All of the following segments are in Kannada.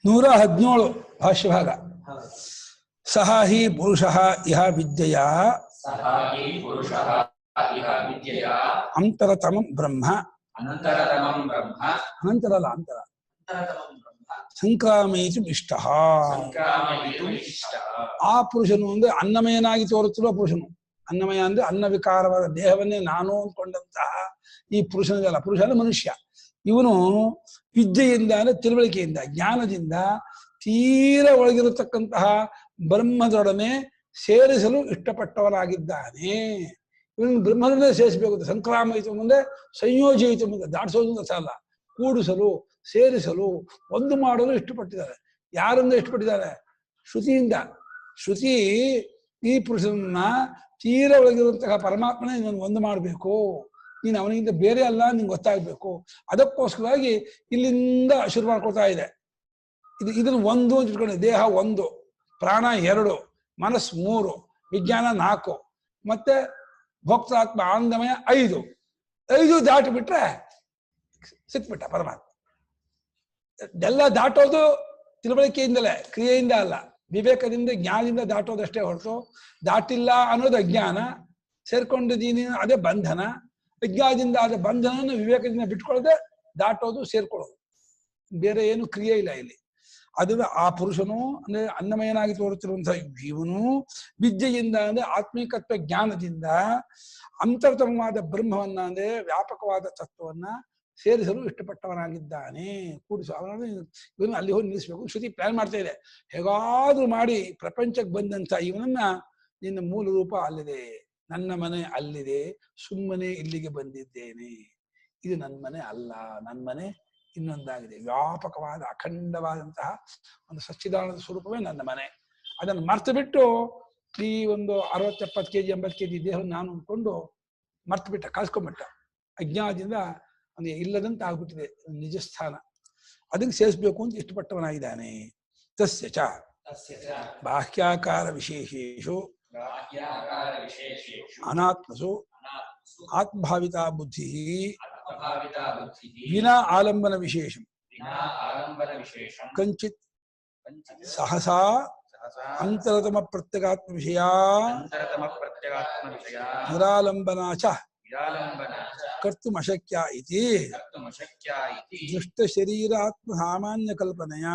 117 ಭಾಷ್ಯಭಾಗ. ಸಹ ಹಿ ಪುರುಷಃ ಇಹ ವಿದ್ಯೆಯ ಅಂತರತಮಂ ಬ್ರಹ್ಮ ಅನಂತರಲ್ಲ ಅಂತರ ಸಂಕ್ರಾಮಯಿತು ಇಷ್ಟಃ. ಆ ಪುರುಷನು ಅಂದ್ರೆ ಅನ್ನಮಯನಾಗಿ ತೋರುತ್ತಿರುವ ಪುರುಷನು. ಅನ್ನಮಯ ಅಂದ್ರೆ ಅನ್ನ ವಿಕಾರವಾದ ದೇಹವನ್ನೇ ನಾನು ಅಂದ್ಕೊಂಡಂತಹ ಈ ಪುರುಷನಿಗಲ್ಲ. ಪುರುಷ ಅಂದ್ರೆ ಮನುಷ್ಯ. ಇವನು ವಿದ್ಯೆಯಿಂದ ಅಂದ್ರೆ ತಿಳುವಳಿಕೆಯಿಂದ ಜ್ಞಾನದಿಂದ ತೀರ ಒಳಗಿರತಕ್ಕಂತಹ ಬ್ರಹ್ಮದೊಡನೆ ಸೇರಿಸಲು ಇಷ್ಟಪಟ್ಟವನಾಗಿದ್ದಾನೆ. ಇವನು ಬ್ರಹ್ಮದೊಡನೆ ಸೇರಿಸಬೇಕು. ಸಂಕ್ರಾಮಯಿತು ಮುಂದೆ ಸಂಯೋಜಿಯಿತು ಮುಂದೆ ದಾಟಿಸೋದು ಅಲ್ಲ, ಕೂಡಿಸಲು ಸೇರಿಸಲು ಒಂದು ಮಾಡಲು ಇಷ್ಟಪಟ್ಟಿದ್ದಾರೆ. ಯಾರಿಂದ ಇಷ್ಟಪಟ್ಟಿದ್ದಾರೆ? ಶ್ರುತಿಯಿಂದ. ಶ್ರುತಿ ಈ ಪುರುಷನನ್ನ ತೀರ ಒಳಗಿರುವಂತಹ ಪರಮಾತ್ಮನೇ ನೀನು ಒಂದು ಮಾಡಬೇಕು, ನೀನು ಅವನಿಗಿಂತ ಬೇರೆ ಅಲ್ಲ, ನಿಂಗೆ ಗೊತ್ತಾಗ್ಬೇಕು. ಅದಕ್ಕೋಸ್ಕರವಾಗಿ ಇಲ್ಲಿಂದ ಶುರು ಮಾಡ್ಕೊಳ್ತಾ ಇದೆ. ಇದನ್ನು ಒಂದು ಅಂತ ಇಟ್ಕೊಂಡೆ. ದೇಹ 1, ಪ್ರಾಣ 2, ಮನಸ್ಸು 3, ವಿಜ್ಞಾನ 4, ಮತ್ತೆ ಭೋಕ್ತಾತ್ಮ ಆನಂದಮಯ 5 ದಾಟಿ ಬಿಟ್ರೆ ಸಿಕ್ಬಿಟ್ಟ ಪರಮಾತ್ಮ. ಎಲ್ಲ ದಾಟೋದು ತಿಳುವಳಿಕೆಯಿಂದಲೇ, ಕ್ರಿಯೆಯಿಂದ ಅಲ್ಲ, ವಿವೇಕದಿಂದ ಜ್ಞಾನದಿಂದ ದಾಟೋದಷ್ಟೇ ಹೊರತು ದಾಟಿಲ್ಲ ಅನ್ನೋದು ಅಜ್ಞಾನ. ಸೇರ್ಕೊಂಡಿದ್ದೀನಿ ಅದೇ ಬಂಧನ. ಅಜ್ಞಾನದಿಂದ ಆದ ಬಂಧನವನ್ನು ವಿವೇಕದಿಂದ ಬಿಟ್ಕೊಳ್ಳದೆ ದಾಟೋದು, ಸೇರ್ಕೊಳ್ಳೋದು. ಬೇರೆ ಏನು ಕ್ರಿಯೆ ಇಲ್ಲ ಇಲ್ಲಿ. ಅದು ಆ ಪುರುಷನು ಅಂದ್ರೆ ಅನ್ನಮಯನಾಗಿ ತೋರುತ್ತಿರುವಂತಹ ಜೀವನು ವಿದ್ಯೆಯಿಂದ ಅಂದ್ರೆ ಆತ್ಮಿಕತ್ವ ಜ್ಞಾನದಿಂದ ಅಂತರ್ತಮವಾದ ಬ್ರಹ್ಮವನ್ನ ಅಂದ್ರೆ ವ್ಯಾಪಕವಾದ ತತ್ವವನ್ನ ಸೇರಿಸಲು ಇಷ್ಟಪಟ್ಟವನಾಗಿದ್ದಾನೆ. ಕೂಡಿಸು ಅವನನ್ನು ಇವನು ಅಲ್ಲಿ ಹೋಗಿ ನಿಲ್ಲಿಸ್ಬೇಕು. ಶ್ರುತಿ ಪ್ಲಾನ್ ಮಾಡ್ತಾ ಇದೆ. ಹೇಗಾದ್ರೂ ಮಾಡಿ ಪ್ರಪಂಚಕ್ಕೆ ಬಂದಂತ ಇವನನ್ನ ನಿನ್ನ ಮೂಲ ರೂಪ ಅಲ್ಲಿದೆ, ನನ್ನ ಮನೆ ಅಲ್ಲಿದೆ, ಸುಮ್ಮನೆ ಇಲ್ಲಿಗೆ ಬಂದಿದ್ದೇನೆ, ಇದು ನನ್ನ ಮನೆ ಅಲ್ಲ, ನನ್ನ ಮನೆ ಇನ್ನೊಂದಾಗಿದೆ. ವ್ಯಾಪಕವಾದ ಅಖಂಡವಾದಂತಹ ಒಂದು ಸಚ್ಚಿದಾನಂದ ಸ್ವರೂಪವೇ ನನ್ನ ಮನೆ. ಅದನ್ನು ಮರ್ತು ಬಿಟ್ಟು ಈ ಒಂದು 60-70 kg 80 kg ದೇಹವನ್ನು ನಾನು ಅಂದ್ಕೊಂಡು ಮರ್ತು ಬಿಟ್ಟ, ಕಳ್ಸ್ಕೊಂಡ್ಬಿಟ್ಟ. ಅಜ್ಞಾನದಿಂದ ಅವನಿಗೆ ಇಲ್ಲದಂತ ಆಗ್ಬಿಟ್ಟಿದೆ ನಿಜ ಸ್ಥಾನ. ಅದಕ್ಕೆ ಸೇರಿಸ್ಬೇಕು ಅಂತ ಇಷ್ಟಪಟ್ಟವನಾಗಿದ್ದಾನೆ. ತಸ್ಯ ಚ ಬಾಹ್ಯಾಕಾರ ವಿಶೇಷೇಷು ಅನಾತ್ಮಸು ಆತ್ಮಭಾವಿತಾ ಬುದ್ಧಿ ವಿನಾ ಆಲಂಬನ ವಿಶೇಷಂ ಕಂಚಿತ್ ಸಹಸಾ ಅಂತರತಮ ಪ್ರತ್ಯಗಾತ್ಮ ವಿಷಯ ನಿರಾಲಂಬನಾ ಚ ಕರ್ತುಮಶಕ್ಯ ಇತಿ ದೃಷ್ಟ ಶರೀರಾತ್ಮ ಸಾಮಾನ್ಯ ಕಲ್ಪನೆಯ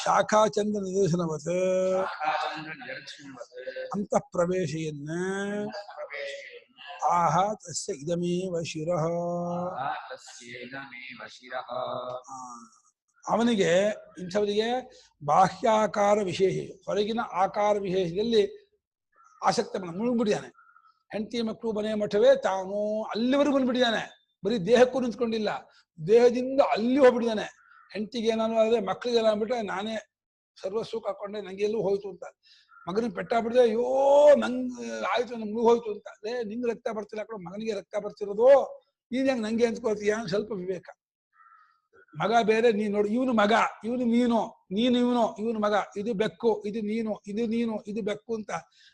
ಶಾಖಾಚಂದ್ರ ನಿದರ್ಶನವತ್ ಅಂತಃ ಪ್ರವೇಶಯನ್ನ ಆಹ ತಸ್ಯ ಇದಮೇವ ಶಿರಃ. ಅವನಿಗೆ ಇಂಥವರಿಗೆ ಬಾಹ್ಯಾಕಾರ ವಿಶೇಷ, ಹೊರಗಿನ ಆಕಾರ ವಿಶೇಷದಲ್ಲಿ ಆಸಕ್ತ ಮುಳುಗ್ಬಿಟ್ಟಿದ್ದಾನೆ. ಹೆಂಡತಿ ಮಕ್ಕಳು ಮನೆ ಮಠವೇ ತಾನು ಅಲ್ಲಿವರೆಗೂ ಬಂದ್ಬಿಟ್ಟಿದ್ದಾನೆ. ಬರೀ ದೇಹಕ್ಕೂ ನಿಂತ್ಕೊಂಡಿಲ್ಲ, ದೇಹದಿಂದ ಅಲ್ಲಿ ಹೋಗ್ಬಿಟ್ಟಿದ್ದಾನೆ. ಹೆಂಡತಿಗೆ ಏನಾದ್ರು ಆದ್ರೆ, ಮಕ್ಳಿಗೆ ಏನಾದ್ರು ಆಗ್ಬಿಟ್ರೆ ನಾನೇ ಸರ್ವಸ್ವ ಹಾಕೊಂಡೆ, ನಂಗೆ ಎಲ್ಲೂ ಹೋಯ್ತು ಅಂತ. ಮಗನಿಗೆ ಪೆಟ್ಟಾಗ್ಬಿಟ್ಟಿದೆ, ಅಯ್ಯೋ ನಂಗೆ ಆಯ್ತು, ನಮ್ಗೆ ಹೋಯ್ತು ಅಂತ. ಅದೇ ನಿಂಗೆ ರಕ್ತ ಬರ್ತಿಲ್ಲ ಕಡೆ, ಮಗನಿಗೆ ರಕ್ತ ಬರ್ತಿರೋದು, ನೀನ್ ಹೆಂಗ್ ನಂಗೆ ಅಂದ್ಕೋತೀಯ? ಸ್ವಲ್ಪ ವಿವೇಕ. ಮಗ ಬೇರೆ, ನೀನ್ ನೋಡಿ, ಇವನು ಮಗ, ಇವನು ನೀನು, ನೀನು ಇವನು, ಇವನು ಮಗ, ಇದು ಬೆಕ್ಕು, ಇದು ನೀನು, ಇದು ನೀನು, ಇದು ಬೆಕ್ಕು ಅಂತ.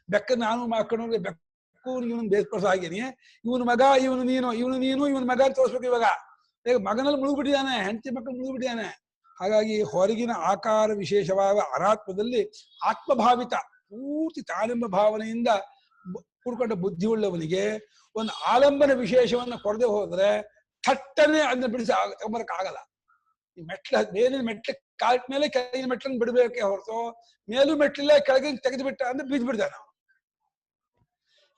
ಬೆಕ್ಕ ನಾನು ಮಾಡ್ಕೊಂಡ್ರೆ ಬೆಕ್ಕು ಇವನು ಬೇರ್ಪಡಿಸೋ ಹಾಗೇನೆ ಇವನು ಮಗ, ಇವನು ನೀನು, ಇವನು ನೀನು, ಇವನು ಮಗ ಅಂತ ತೋರಿಸ್ಬೇಕು. ಇವಾಗ ಮಗನಲ್ಲಿ ಮುಳುಗ್ಬಿಟ್ಟಿದ್ದಾನೆ, ಹೆಂಡತಿ ಮಕ್ಕಳು ಮುಳುಗ್ಬಿಟ್ಟಿದ್ದಾನೆ. ಹಾಗಾಗಿ ಹೊರಗಿನ ಆಕಾರ ವಿಶೇಷವಾದ ಅನಾತ್ಮದಲ್ಲಿ ಆತ್ಮಭಾವಿತ ಪೂರ್ತಿ ತಾನೆಂಬ ಭಾವನೆಯಿಂದ ಕೂಡ್ಕೊಂಡ ಬುದ್ಧಿ ಉಳ್ಳವನಿಗೆ ಒಂದು ಆಲಂಬನ ವಿಶೇಷವನ್ನು ಕೊಡದೆ ಹೋದ್ರೆ ಥಟ್ಟನೆ ಅದನ್ನ ಬಿಡಿಸಿ ತಗೊಂಬರಕ್ಕಾಗಲ್ಲ. ಈ ಮೇಲಿನ ಮೆಟ್ಲ ಕಾಲ ಮೇಲೆ ಕೆಳಗಿನ ಮೆಟ್ಲನ್ನು ಬಿಡಬೇಕೆ ಹೊರತು, ಮೇಲೂ ಮೆಟ್ಲಿಲ್ಲ ಕೆಳಗಿನ ತೆಗೆದು ಬಿಟ್ಟ ಅಂದ್ರೆ ಬೀದ್ ಬಿಡ್ತಾನೆ ಅವನು.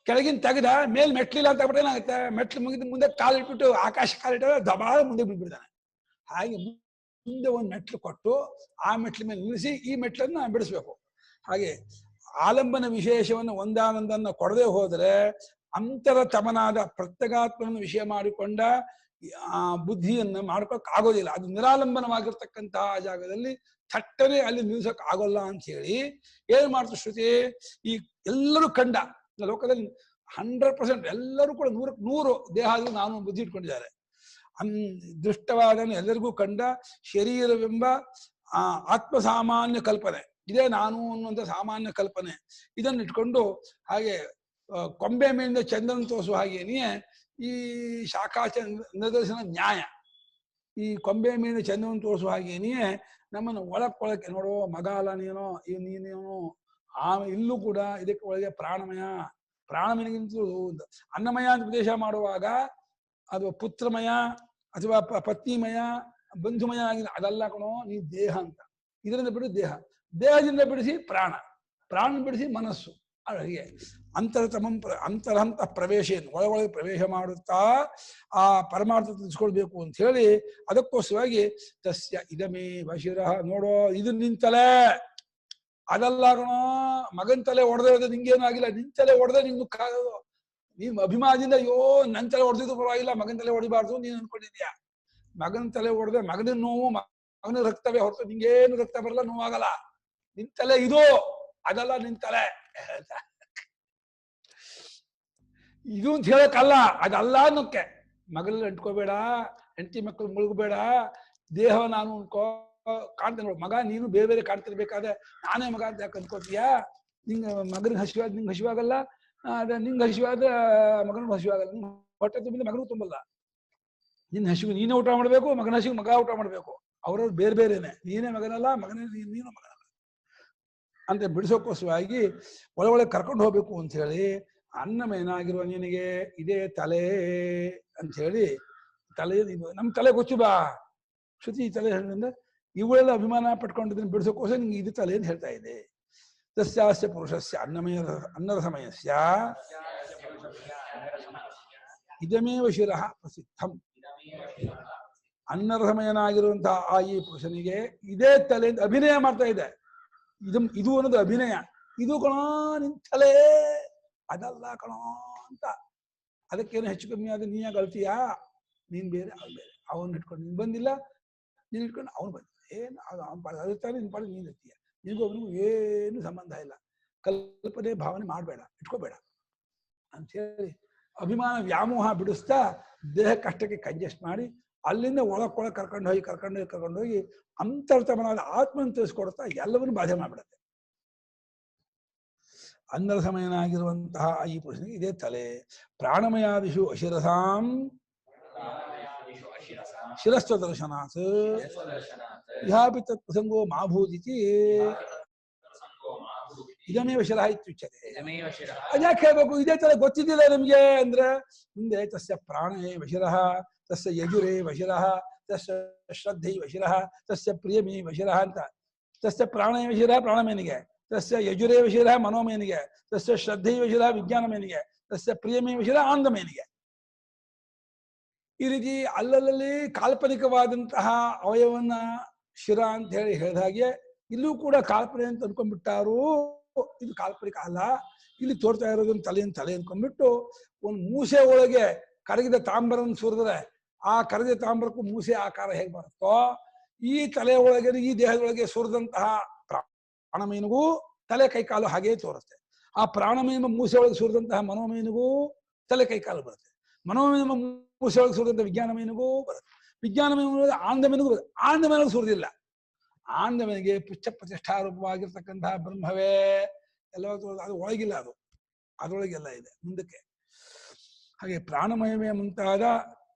ಕೆಳಗಿನ ತೆಗೆದ ಮೇಲ್ ಮೆಟ್ಲಿಲ್ಲ ಅಂತ ಬಿಟ್ರೆ ಏನಾಗುತ್ತೆ? ಮೆಟ್ಲು ಮುಗಿದ ಮುಂದೆ ಕಾಲಿಟ್ಬಿಟ್ಟು ಆಕಾಶ ಕಾಲಿಟ್ಟಾಗ ದಬಾಳ ಮುಂದೆ ಬಿಡ್ಬಿಡ್ತಾನೆ. ಹಾಗೆ ಮುಂದೆ ಒಂದು ಮೆಟ್ಲು ಕೊಟ್ಟು ಆ ಮೆಟ್ಲ ಮೇಲೆ ನಿಲ್ಲಿಸಿ ಈ ಮೆಟ್ಲನ್ನ ಬಿಡಿಸ್ಬೇಕು. ಹಾಗೆ ಆಲಂಬನ ವಿಶೇಷವನ್ನು ಒಂದಾನೊಂದನ್ನು ಕೊಡದೆ ಹೋದರೆ ಅಂತರತಮನಾದ ಪ್ರತ್ಯಗಾತ್ಮನ ವಿಷಯ ಮಾಡಿಕೊಂಡ ಆ ಬುದ್ಧಿಯನ್ನು ಮಾಡ್ಕೊಕ್ ಆಗೋದಿಲ್ಲ. ಅದು ನಿರಾಲಂಬನವಾಗಿರ್ತಕ್ಕಂತಹ ಜಾಗದಲ್ಲಿ ಥಟ್ಟನೆ ಅಲ್ಲಿ ನಿಲ್ಸಕ್ ಆಗೋಲ್ಲ ಅಂತ ಹೇಳಿ ಏನ್ ಮಾಡ್ತು ಶ್ರುತಿ? ಈ ಎಲ್ಲರೂ ಕಂಡ ಲೋಕದಲ್ಲಿ 100% ಎಲ್ಲರೂ ಕೂಡ 100 ದೇಹ ನಾನು ಬುದ್ಧಿ ಇಟ್ಕೊಂಡಿದ್ದಾರೆ. ದೃಷ್ಟವಾದ ಎಲ್ಲರಿಗೂ ಕಂಡ ಶರೀರವೆಂಬ ಆತ್ಮ ಸಾಮಾನ್ಯ ಕಲ್ಪನೆ ಇದೇ, ನಾನು ಅನ್ನುವಂಥ ಸಾಮಾನ್ಯ ಕಲ್ಪನೆ. ಇದನ್ನು ಇಟ್ಕೊಂಡು ಹಾಗೆ ಕೊಂಬೆ ಮೇಲಿಂದ ಚಂದ್ರನ ತೋರಿಸುವ ಹಾಗೇನೆಯೇ ಈ ಶಾಖಾ ನಿದರ್ಶನ ನ್ಯಾಯ ಈ ಕೊಂಬೆ ಮೇಲೆ ಚಂದವನ್ನು ತೋರಿಸುವ ಹಾಗೇನೆಯೇ ನಮ್ಮನ್ನು ಒಳಕ್ಕೆ ನೋಡೋ ಮಗ ಅಲ್ಲ ನೀನು ನೀನೇನು ಇಲ್ಲೂ ಕೂಡ ಇದಕ್ಕೆ ಒಳಗೆ ಪ್ರಾಣಮಯ. ಪ್ರಾಣಮಯನಿಗಿಂತಲೂ ಅನ್ನಮಯ ಅಂತ ಉಪದೇಶ ಮಾಡುವಾಗ ಅದು ಪುತ್ರಮಯ ಅಥವಾ ಪತ್ನಿಮಯ ಬಂಧುಮಯ ಆಗಿಲ್ಲ, ಅದಲ್ಲ ಕಣೋ ನೀ ದೇಹ ಅಂತ. ಇದರಿಂದ ಬಿಡು ದೇಹ, ದೇಹದಿಂದ ಬಿಡಿಸಿ ಪ್ರಾಣ, ಪ್ರಾಣ ಬಿಡಿಸಿ ಮನಸ್ಸು. ಹಾಗೆ ಅಂತರಹಂತ ಪ್ರವೇಶ, ಒಳಗೊಳಗೆ ಪ್ರವೇಶ ಮಾಡುತ್ತಾ ಆ ಪರಮಾರ್ಥ ತಿಳಿಸ್ಕೊಳ್ಬೇಕು ಅಂತ ಹೇಳಿ ಅದಕ್ಕೋಸ್ಕರವಾಗಿ ತಸ್ಯ ಇದಮೇ ವಶಿರಃ. ನೋಡೋ ಇದು ನಿಂತಲೇ, ಅದಲ್ಲ ಕಣೋ ಮಗನ್ ತಲೆ ಹೊಡೆದ ನಿಂಗೇನು ಆಗಿಲ್ಲ, ನಿಂತಲೇ ಹೊಡೆದ ನಿಂಗೆ ದುಃಖ ಆಗೋದು. ನೀನ್ ಅಭಿಮಾನದಿಂದ ಅಯ್ಯೋ ನನ್ ತಲೆ ಹೊಡೆದಿದ್ದು ಪರವಾಗಿಲ್ಲ, ಮಗನ್ ತಲೆ ಹೊಡಿಬಾರ್ದು ನೀನ್ ಅನ್ಕೊಂಡಿದ್ಯಾ. ಮಗನ ತಲೆ ಹೊಡೆದ್ರೆ ಮಗನ ನೋವು, ಮಗನ ರಕ್ತವೇ ಹೊರತು ನಿಂಗೇನು ರಕ್ತ ಬರಲ್ಲ, ನೋವಾಗಲ್ಲ. ನಿಂತಲೆ ಇದು, ಅದಲ್ಲ ನಿಂತಲೆ ಇದು ಅಂತ ಹೇಳಕ್ಕಲ್ಲ, ಅದಲ್ಲ ಅನ್ನೋಕ್ಕೆ. ಮಗಳಲ್ಲಿ ಅಂಟ್ಕೋಬೇಡ, ಹೆಂಡತಿ ಮಕ್ಕಳು ಮುಳುಗಬೇಡ, ದೇಹ ನಾನು ಕಾಣ್ತೇನೆ ನೋಡು. ಮಗ ನೀನು ಬೇರೆ ಬೇರೆ ಕಾಣ್ತಿರ್ಬೇಕಾದ್ರೆ ನಾನೇ ಮಗ ಅಂತ ಯಾಕೆ ಅನ್ಕೋತೀಯ? ನಿಂಗೆ ಮಗನಿಗೆ ಹಸಿವಾದ ನಿಂಗೆ ಹಸಿವಾಗಲ್ಲ, ನಿಂಗೆ ಹಸಿವಾದ ಮಗನಿಗೆ ಹಸಿವಾಗಲ್ಲ, ನಿಂಗೆ ಹೊಟ್ಟೆ ತುಂಬಿದ ಮಗನಿಗೂ ತುಂಬಲ್ಲ. ನಿನ್ನ ಹಸಿವು ನೀನೇ ಊಟ ಮಾಡ್ಬೇಕು, ಮಗನ ಹಸಿವು ಮಗ ಊಟ ಮಾಡ್ಬೇಕು. ಅವ್ರವ್ರು ಬೇರೆ ಬೇರೆನೆ, ನೀನೇ ಮಗನಲ್ಲ, ಮಗನೇ ನೀನು ಮಗನಲ್ಲ ಅಂತ ಬಿಡಿಸೋಕ್ಕೋಸ್ಕರವಾಗಿ ಒಳಗೊಳಗೆ ಕರ್ಕೊಂಡು ಹೋಗ್ಬೇಕು ಅಂತ ಹೇಳಿ ಅನ್ನಮಯನಾಗಿರುವ ನಿನಗೆ ಇದೇ ತಲೆ ಅಂತ ಹೇಳಿ, ತಲೆ ನಮ್ ತಲೆ ಗೊತ್ತು ಬಾ ಶ್ರುತಿ ತಲೆ ಹೇಳಿದ್ರೆ ಇವುಗಳೆಲ್ಲ ಅಭಿಮಾನ ಪಟ್ಕೊಂಡಿದ್ದನ್ನು ಬಿಡಿಸೋಕ್ಕೋಸ್ಕರ ನಿಂಗೆ ಇದು ತಲೆ ಅಂತ ಹೇಳ್ತಾ ಇದೆ. ತಸ್ಯಾಸ್ಯ ಪುರುಷಸ್ಯ ಅನ್ನದ ಸಮಯಸ್ಯ ಇದಮೇವ ಶಿರಃ ಪ್ರಸಿದ್ಧಂ. ಅನ್ನರಸಮಯನಾಗಿರುವಂತಹ ಆ ಈ ಪುರುಷನಿಗೆ ಇದೇ ತಲೆ ಅಂತ ಅಭಿನಯ ಮಾಡ್ತಾ ಇದೆ. ಇದು ಅನ್ನೋದು ಅಭಿನಯ. ಇದು ಕಣೋ ನಿಂತಲೇ, ಅದಲ್ಲ ಕಣೋ ಅಂತ. ಅದಕ್ಕೇನು ಹೆಚ್ಚು ಕಮ್ಮಿ ಆದ್ರೆ ನೀ ಯಾಕೆ ಅಳ್ತೀಯಾ? ನೀನ್ ಬೇರೆ ಅವ್ನು ಬೇರೆ, ಅವನ್ ಇಟ್ಕೊಂಡು ನೀನ್ ಬಂದಿಲ್ಲ, ನೀನ್ ಇಟ್ಕೊಂಡು ಅವ್ನು ಬಂದಿಲ್ಲ. ಏನು ಅವ್ನು ಪಾಡ ಅಳ್ತಾನೆ, ನಿನ್ ಪಾಡ ನೀನ್ ಇರ್ತೀಯ. ನಿನಗೂ ಅವನಿಗೂ ಏನು ಸಂಬಂಧ ಇಲ್ಲ. ಕಲ್ಪನೆ ಭಾವನೆ ಮಾಡಬೇಡ, ಇಟ್ಕೋಬೇಡ ಅಂಥೇಳಿ ಅಭಿಮಾನ ವ್ಯಾಮೋಹ ಬಿಡಿಸ್ತಾ ದೇಹ ಕಷ್ಟಕ್ಕೆ ಕಂಜೆಸ್ಟ್ ಮಾಡಿ ಅಲ್ಲಿಂದ ಒಳಗೆ ಕರ್ಕೊಂಡೋಗಿ ಅಂತರ್ತಮನಾದ ಆತ್ಮನ ತಿಳಿಸ್ಕೊಡ್ತಾ ಎಲ್ಲವನ್ನೂ ಬಾಧೆ ಮಾಡ್ಬಿಡತ್ತೆ. ಅನ್ನದ ಸಮಯನಾಗಿರುವಂತಹ ಈ ಪುರುಷನಿಗೆ ಇದೇ ತಲೆ. ಪ್ರಾಣಮಯಾದಿಷು ಅಶಿರಸಾಂ ಶಿರಸ್ವ ದರ್ಶನಾತ್ ಇಹಾಪಿ ತತ್ ಪ್ರಸಂಗೋ ಮಾಭೂದಿತಿ ಇದಮೇವ ಶಿರಃ ಇತ್ಯುಚ್ಯತೆ. ಅದ್ಯಾಕೆ ಹೇಳ್ಬೇಕು? ಇದೇ ತರ ಗೊತ್ತಿದ್ದಿಲ್ಲ ನಿಮ್ಗೆ ಅಂದ್ರೆ ಮುಂದೆ ತಸ್ಯ ಪ್ರಾಣೇ ವಶಿರಃ, ತಸ್ಯ ಯಜುರೇ ವಶಿರಃ, ತಸ್ಯ ಶ್ರದ್ಧೈ ವಶಿರಃ, ತಸ್ಯ ಪ್ರಿಯಮೇ ವಶಿರಃ ಅಂತ. ತಸ್ಯ ಪ್ರಾಣೇ ವಶಿರಃ ಪ್ರಾಣಮೇನಿಗೆ, ತಸ್ಯ ಯಜುರೇ ವಶಿರಃ ಮನೋಮೇನಿಗೆ, ತಸ್ಯ ಶ್ರದ್ಧೈ ವಶಿರಃ ವಿಜ್ಞಾನಮೇನಿಗೆ, ತಸ್ಯ ಪ್ರಿಯಮೇ ವಶಿರಃ ಆನಂದಮೇನಿಗೆ. ಈ ರೀತಿ ಅಲ್ಲಲ್ಲಿ ಕಾಲ್ಪನಿಕವಾದಂತಹ ಅವಯವನ್ನ ಶಿರ ಅಂತ ಹೇಳಿ ಹೇಳಿದ ಹಾಗೆ ಇಲ್ಲೂ ಕೂಡ ಕಾಲ್ಪನೆ ಅಂತ ಅನ್ಕೊಂಡ್ಬಿಟ್ಟಾರು. ಇದು ಕಾಲ್ಪನಿಕ ಅಲ್ಲ, ಇಲ್ಲಿ ತೋರ್ತಾ ಇರೋದನ್ನ ತಲೆ ಅನ್ಕೊಂಡ್ಬಿಟ್ಟು ಒಂದು ಮೂಸೆ ಒಳಗೆ ಕರಗಿದ ತಾಮ್ರವನ್ನು ಸುರಿದ್ರೆ ಆ ಕರಗಿದ ತಾಮ್ರಕ್ಕೂ ಮೂಸೆ ಆಕಾರ ಹೇಗೆ ಬರುತ್ತೋ, ಈ ತಲೆ ಒಳಗೆ ಈ ದೇಹದೊಳಗೆ ಸುರಿದಂತಹ ಪ್ರಾಣಮೀನಿಗೂ ತಲೆ ಕೈಕಾಲು ಹಾಗೇ ತೋರುತ್ತೆ. ಆ ಪ್ರಾಣಮೀನ ಮೂಸೆ ಒಳಗೆ ಸುರಿದಂತಹ ಮನೋಮೀನಿಗೂ ತಲೆ ಕೈಕಾಲು ಬರುತ್ತೆ. ಮನೋಮೀನ ಮೂಸೆ ಒಳಗೆ ಸುರಿದಂತಹ ವಿಜ್ಞಾನ ಮೀನಿಗೂ ಬರುತ್ತೆ. ವಿಜ್ಞಾನ ಮೀನು ಆನಂದ ಮೀನಿಗೂ ಬರುತ್ತೆ. ಆನಂದ ಮೀನಿಗೆ ಸುರಿದಿಲ್ಲ. ಆನಂದ ಮೀನಿಗೆ ಪುಚ್ಚ ಪ್ರತಿಷ್ಠಾರೂಪವಾಗಿರ್ತಕ್ಕಂತಹ ಬ್ರಹ್ಮವೇ ಎಲ್ಲ ಅದು ಒಳಗಿಲ್ಲ, ಅದು ಅದರೊಳಗೆಲ್ಲ ಇದೆ ಮುಂದಕ್ಕೆ. ಹಾಗೆ ಪ್ರಾಣಮಯವೇ ಮುಂತಾದ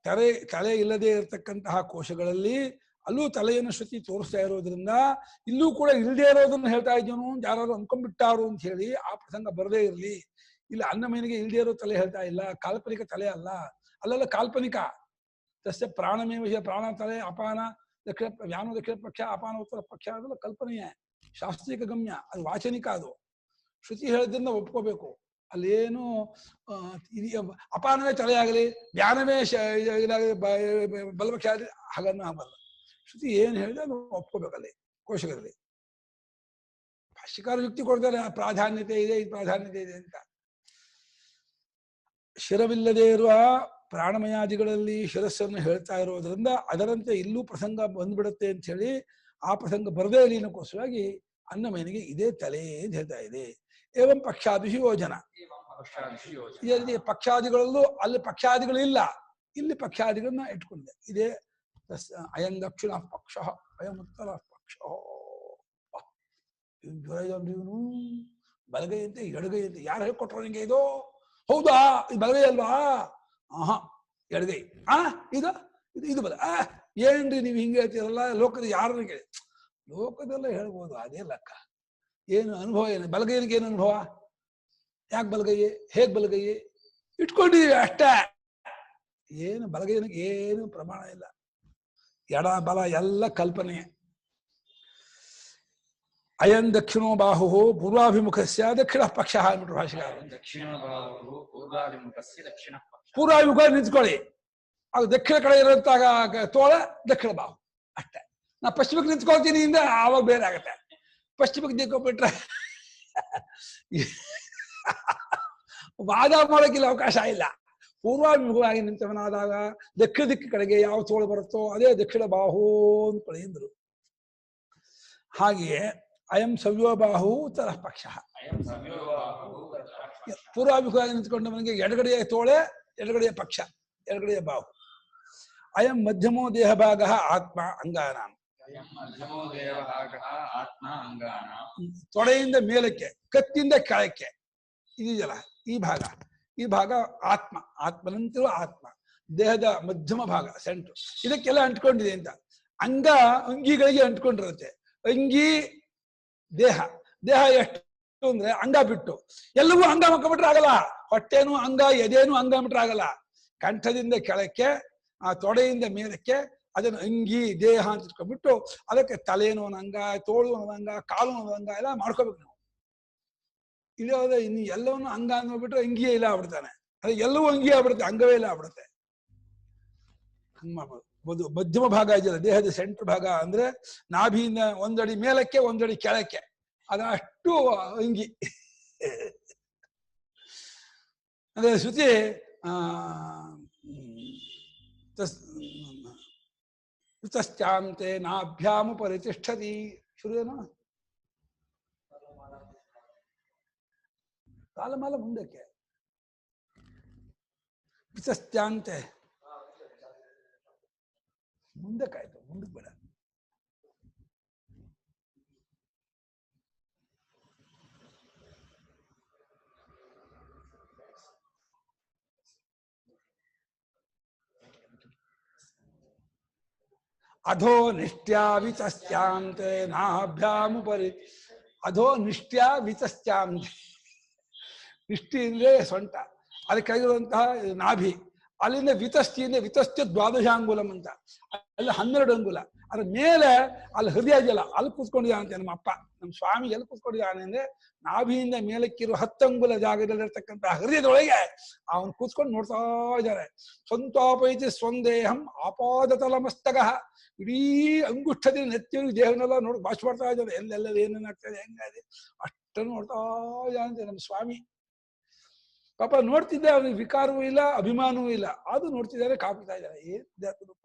ತಲೆ ಇಲ್ಲದೆ ಇರತಕ್ಕಂತಹ ಕೋಶಗಳಲ್ಲಿ ಅಲ್ಲೂ ತಲೆಯನ್ನು ಶ್ರುತಿ ತೋರಿಸ್ತಾ ಇರೋದ್ರಿಂದ ಇಲ್ಲೂ ಕೂಡ ಇಲ್ಲದೆ ಇರೋದನ್ನು ಹೇಳ್ತಾ ಇದ್ದೀನು ಯಾರು ಅನ್ಕೊಂಡ್ಬಿಟ್ಟಾರು ಅಂತ ಹೇಳಿ ಆ ಪ್ರಸಂಗ ಬರದೇ ಇರಲಿ. ಇಲ್ಲ ಅನ್ನಮಯನಿಗೆ ಇಲ್ಲದೆ ಇರೋ ತಲೆ ಹೇಳ್ತಾ ಇಲ್ಲ, ಕಾಲ್ಪನಿಕ ತಲೆ ಅಲ್ಲ, ಅಲ್ಲೆಲ್ಲ ಕಾಲ್ಪನಿಕ. ತಸ್ಯ ಪ್ರಾಣಮೇವ ಪ್ರಾಣ ತಲೆ ಅಪಾನ ದಕ್ಷಿಣ ವ್ಯಾಮ ದಕ್ಷಿಣ ಪಕ್ಷ ಅಪಾನ ಉತ್ತರ ಪಕ್ಷ ಅದೆಲ್ಲ ಕಲ್ಪನೆಯೇ, ಶಾಸ್ತ್ರೀಯ ಗಮ್ಯ, ಅದು ವಾಚನಿಕ. ಅದು ಶ್ರುತಿ ಹೇಳಿದ್ರಿಂದ ಒಪ್ಕೋಬೇಕು. ಅಲ್ಲೇನು ಅಪಾನವೇ ತಲೆಯಾಗಲಿ ಜ್ಞಾನವೇ ಬಲಪಕ್ಷ ಆಗಲಿ ಹಾಗನ್ನ ಆಗಲ್ಲ. ಶ್ರುತಿ ಏನು ಹೇಳಿದ್ರೆ ಅದು ಒಪ್ಕೋಬೇಕಲ್ಲಿ ಕೋಶಗಳಲ್ಲಿ. ಭಾಷ್ಯಕಾರ ಯುಕ್ತಿ ಕೊಡ್ತಾರೆ ಪ್ರಾಧಾನ್ಯತೆ ಇದೆ, ಇದು ಪ್ರಾಧಾನ್ಯತೆ ಇದೆ ಅಂತ. ಶಿರವಿಲ್ಲದೆ ಇರುವ ಪ್ರಾಣಮಯಾದಿಗಳಲ್ಲಿ ಶಿರಸ್ಸನ್ನು ಹೇಳ್ತಾ ಇರೋದ್ರಿಂದ ಅದರಂತೆ ಇಲ್ಲೂ ಪ್ರಸಂಗ ಬಂದ್ಬಿಡುತ್ತೆ ಅಂತ ಹೇಳಿ ಆ ಪ್ರಸಂಗ ಬರದೇ ಇರಲಿ ಅನ್ನೋಕ್ಕೋಸ್ಕರವಾಗಿ ಅನ್ನಮಯನಿಗೆ ಇದೇ ತಲೆ ಅಂತ ಹೇಳ್ತಾ ಇದೆ. ಏವಂ ಪಕ್ಷಾದಿಶು ಯೋಜನ. ಇದೇ ರೀತಿ ಪಕ್ಷಾದಿಗಳಲ್ಲೂ ಅಲ್ಲಿ ಪಕ್ಷಾದಿಗಳಿಲ್ಲ, ಇಲ್ಲಿ ಪಕ್ಷಾದಿಗಳನ್ನ ಇಟ್ಕೊಂಡಿದೆ. ಇದೇ ಅಯಂ ದಕ್ಷಿಣ ಪಕ್ಷ ಅಯಂ ಉತ್ತರ ಪಕ್ಷ. ಇವನು ಬಲಗೈ ಅಂತೆ ಎಡಗೈ ಅಂತೆ ಯಾರು ಹೇಳ್ಕೊಟ್ರು ನಿಂಗೆ ಇದು? ಹೌದಾ ಇದು ಬಲಗೈ ಅಲ್ವಾ? ಆಹಾ ಎಡಗೈ. ಇದು ಇದು ಬಲ ಏನ್ರಿ ನೀವು ಹಿಂಗೆ ಹೇಳ್ತೀರಲ್ಲ, ಲೋಕದ ಯಾರನ್ನ ಕೇಳಿ, ಲೋಕದೆಲ್ಲ ಹೇಳ್ಬೋದು, ಅದೇ ಲೆಕ್ಕ. ಏನು ಅನುಭವ, ಏನು ಬಲಗೈನಿಗೆ ಏನು ಅನುಭವ, ಯಾಕೆ ಬಲಗೈಯೇ, ಹೇಗ್ ಬಲಗೈಯೇ ಇಟ್ಕೊಂಡಿದೀವಿ ಅಷ್ಟೇ. ಏನು ಬಲಗೈನಿಗೆ ಏನು ಪ್ರಮಾಣ ಇಲ್ಲ, ಎಡ ಬಲ ಎಲ್ಲ ಕಲ್ಪನೆಯೇ. ಅಯಂ ದಕ್ಷಿಣೋ ಬಾಹು ಪೂರ್ವಾಭಿಮುಖಸ್ಯ ದಕ್ಷಿಣ ಪಕ್ಷ ಅಂದ್ಬಿಟ್ರು ಭಾಷೆಗಾರ. ಪೂರ್ವಾಭಿಮುಖ ನಿಂತ್ಕೊಳ್ಳಿ, ಅದು ದಕ್ಷಿಣ ಕಡೆ ಇರುವಂತಾಗ ತೋಳ ದಕ್ಷಿಣ ಬಾಹು ಅಷ್ಟೇ. ನಾ ಪಶ್ಚಿಮಕ್ಕೆ ನಿಂತ್ಕೊಳ್ತೀನಿ ಇಂದ ಆವಾಗ ಬೇರೆ ಆಗತ್ತೆ. ಪಶ್ಚಿಮಕ್ಕೆ ನಿಂತ್ಕೊಂಡ್ಬಿಟ್ರೆ ವಾದ ಮಾಡೋಕ್ಕಿಲ್ಲ ಅವಕಾಶ ಇಲ್ಲ. ಪೂರ್ವಾಭಿಮುಖವಾಗಿ ನಿಂತವನಾದಾಗ ದಕ್ಷಿಣ ದಿಕ್ಕ ಕಡೆಗೆ ಯಾವ ತೋಳು ಬರುತ್ತೋ ಅದೇ ದಕ್ಷಿಣ ಬಾಹು ಅಂದ್ಕೊಳ್ಳಿ ಎಂದ್ರು. ಹಾಗೆಯೇ ಅಯಂ ಸವ್ಯೋಬಾಹು ಉತ್ತರ ಪಕ್ಷ. ಪೂರ್ವಾಭಿಮುಖವಾಗಿ ನಿಂತ್ಕೊಂಡವನಿಗೆ ಎಡಗಡೆಯ ತೋಳೆ, ಎಡಗಡೆಯ ಪಕ್ಷ, ಎಡಗಡೆಯ ಬಾಹು. ಅಯಂ ಮಧ್ಯಮೋ ದೇಹ ಭಾಗ ಆತ್ಮ ಅಂಗಾನಾಂ. ತೊಡೆಯಿಂದ ಮೇಲಕ್ಕೆ, ಕತ್ತಿಂದ ಕೆಳಕ್ಕೆ ಇದೆಯಲ್ಲ ಈ ಭಾಗ ಆತ್ಮ. ಆತ್ಮನಂತರೂ ಆತ್ಮ, ದೇಹದ ಮಧ್ಯಮ ಭಾಗ, ಸೆಂಟ್ರು. ಇದಕ್ಕೆಲ್ಲ ಅಂಟ್ಕೊಂಡಿದೆ ಅಂತ. ಅಂಗಿಗಳಿಗೆ ಅಂಟ್ಕೊಂಡಿರುತ್ತೆ. ಅಂಗಿ ದೇಹ ಎಷ್ಟು ಅಂದ್ರೆ ಅಂಗ ಬಿಟ್ಟು ಎಲ್ಲವೂ ಅಂಗ ಮಕ್ಕಬಿಟ್ರೆ ಆಗಲ್ಲ. ಹೊಟ್ಟೆನೂ ಅಂಗ, ಎದೆನೂ ಅಂಗ ಬಿಟ್ರೆ ಆಗಲ್ಲ. ಕಂಠದಿಂದ ಕೆಳಕ್ಕೆ, ಆ ತೊಡೆಯಿಂದ ಮೇಲಕ್ಕೆ ಅದನ್ನು ಅಂಗಿ ದೇಹ ಅಂತ ಇಟ್ಕೊಂಡ್ಬಿಟ್ಟು ಅದಕ್ಕೆ ತಲೆನೂ ಒಂದಂಗ, ತೋಳು ಒಂದಂಗ, ಕಾಲು ಒಂದಂಗ ಎಲ್ಲ ಮಾಡ್ಕೋಬೇಕು ನಾವು. ಇಲ್ಲ ಇನ್ನು ಎಲ್ಲವನ್ನೂ ಅಂಗ ಅಂದ್ಬಿಟ್ರೆ ಅಂಗಿಯೇ ಇಲ್ಲ ಆಗ್ಬಿಡ್ತಾನೆ. ಅದೇ ಎಲ್ಲವೂ ಅಂಗಿ ಆಗ್ಬಿಡುತ್ತೆ, ಅಂಗವೇ ಇಲ್ಲ ಆಗ್ಬಿಡುತ್ತೆ. ಹಂಗ ಮಾಡ್ಬೋದು. ಮಧ್ಯಮ ಭಾಗ ಇದೆಯಲ್ಲ, ದೇಹದ ಸೆಂಟ್ರ್ ಭಾಗ ಅಂದ್ರೆ ನಾಭಿಯಿಂದ ಒಂದಡಿ ಮೇಲಕ್ಕೆ ಒಂದಡಿ ಕೆಳಕ್ಕೆ, ಅದಷ್ಟು ಅಂಗಿ. ಅಂದ್ರೆ ಶ್ರುತಿ ತಶ್ಚಾಂತೆ ನಾಭ್ಯಾಮು ಪರಿತಿಷ್ಠತಿ. ಶುರುವೇನೋ ಕಾಲಮಾಲ ಮುಂದಕ್ಕೆ ವಿತಶ್ಚಾಂತೆ ಮುಂದಕ್ಕಾಯ್ತು, ಮುಂದಕ್ಕೆ ಬೇಡ. ಅಧೋ ನಿಷ್ಟ್ಯಾ ವಿತಶ್ಚಾಂತೆ ನಾಭ್ಯಾಮುಪರಿ. ಅಧೋ ನಿಷ್ಟ್ಯಾ ವಿತಶ್ಚಾಂತೆ. ನಿಷ್ಠಿ ಅಂದ್ರೆ ಸೊಂಟ, ಅದಕ್ಕಾಗಿರುವಂತಹ ನಾಭಿ. ಅಲ್ಲಿಂದ ವಿತಸ್ಥಿಯಿಂದ ವಿತಸ್ತ್ಯ ದ್ವಾದಶಾಂಗುಲಂ ಅಂತ, ಅಲ್ಲಿ 12 ಅಂಗುಲ. ಅದ್ರ ಮೇಲೆ ಅಲ್ಲಿ ಹೃದಯ ಇದೆಯಲ್ಲ, ಅಲ್ಲಿ ಕೂತ್ಕೊಂಡಿದ್ದಾನಂತೆ ನಮ್ಮ ಅಪ್ಪ, ನಮ್ಮ ಸ್ವಾಮಿ. ಎಲ್ಲಿ ಕೂತ್ಕೊಂಡಿದ್ದಾನೆ ಅಂದ್ರೆ ನಾಭಿಯಿಂದ ಮೇಲಕ್ಕಿರುವ 10 ಅಂಗುಲ ಜಾಗದಲ್ಲಿರ್ತಕ್ಕಂಥ ಹೃದಯದೊಳಗೆ ಅವನು ಕೂತ್ಕೊಂಡು ನೋಡ್ತಾ ಇದ್ದಾರೆ. ಸ್ವಂತಾಪೈತಿ ಸ್ವಂದೇಹಂ ಆಪಾದತಲ ಮಸ್ತಕ. ಇಡೀ ಅಂಗುಷ್ಠದಿಂದ ನೆತ್ತಿಗೆ ದೇಹನೆಲ್ಲ ನೋಡಿ ಭಾಷೆ ಮಾಡ್ತಾ ಇದ್ದಾರೆ. ಎಲ್ಲೆಲ್ಲ ಏನೇನಾಗ್ತದೆ, ಹೆಂಗಾದೆ ಅಷ್ಟನ್ನು ನೋಡ್ತಾ ಇದ್ದಾನಂತೆ ನಮ್ಮ ಸ್ವಾಮಿ. ಪಾಪ ನೋಡ್ತಿದ್ದೆ, ಅವನಿಗೆ ವಿಕಾರವೂ ಇಲ್ಲ, ಅಭಿಮಾನವೂ ಇಲ್ಲ. ಅದು ನೋಡ್ತಿದ್ದಾರೆ, ಕಾಪಿಡ್ತಾ ಇದ್ದಾರೆ. ಏನ್ ರೂಪ.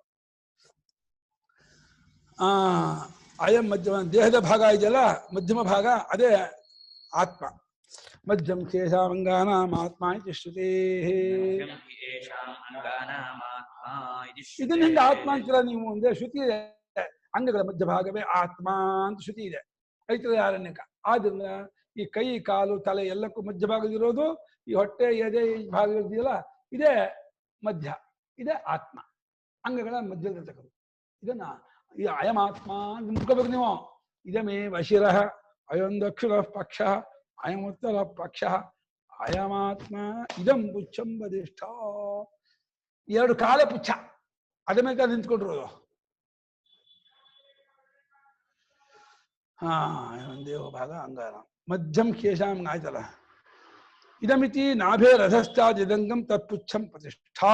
ಅಯಂ ಮಧ್ಯಮ ದೇಹದ ಭಾಗ ಇದೆಯಲ್ಲ, ಮಧ್ಯಮ ಭಾಗ ಅದೇ ಆತ್ಮ. ಮಧ್ಯಂ ಶೇಷಾಂಗಾನಾಂ ಆತ್ಮ ಇತಿ ಶ್ರುತೇ. ಇದನ್ನಿಂದ ಆತ್ಮ ಅಂತೀರ ನೀವು ಅಂದ್ರೆ ಶ್ರುತಿ ಇದೆ. ಅಂಗಗಳ ಮಧ್ಯಭಾಗವೇ ಆತ್ಮ ಅಂತ ಶ್ರುತಿ ಇದೆ ಐತರೇಯಾರಣ್ಯಕ. ಆದ್ರಿಂದ ಈ ಕೈ, ಕಾಲು, ತಲೆ ಎಲ್ಲಕ್ಕೂ ಮಧ್ಯಭಾಗದಿರೋದು ಈ ಹೊಟ್ಟೆ, ಎದೆ ಭಾಗ ಇದೆಯಲ್ಲ, ಇದೇ ಮಧ್ಯ, ಇದೇ ಆತ್ಮ. ಅಂಗಗಳ ಮಧ್ಯದಲ್ಲಿರ್ತಕ್ಕಂಥ ಇದನ್ನ ಈ ಅಯಮಾತ್ಮ ಮುಟ್ಕೋಬೇಕು ನೀವು. ಇದಮೇ ವಶಿರಃ ಅಯಂ ದಕ್ಷಿಣ ಪಕ್ಷ ಅಯಂ ಉತ್ತರ ಪಕ್ಷ ಅಯಮಾತ್ಮ ಇದಂ ಪುಚ್ಛಂ ವದಿಷ್ಠ. 2 ಕಾಲ ಪುಚ್ಛ, ಅದ ಮೇಲೆ ನಿಂತ್ಕೊಂಡಿರೋದು. ದೇಹ ಭಾಗ ಅಂಗಾರ. ಮಧ್ಯಂ ಕೇಶಾಂ ಆಯ್ತಲ್ಲ. ಇದಮಿತಿ ನಾಭೇ ರಥಸ್ಥಾದ್ ಯದಂಗಂ ತತ್ಪುಚ್ಛಂ ಪ್ರತಿಷ್ಠಾ.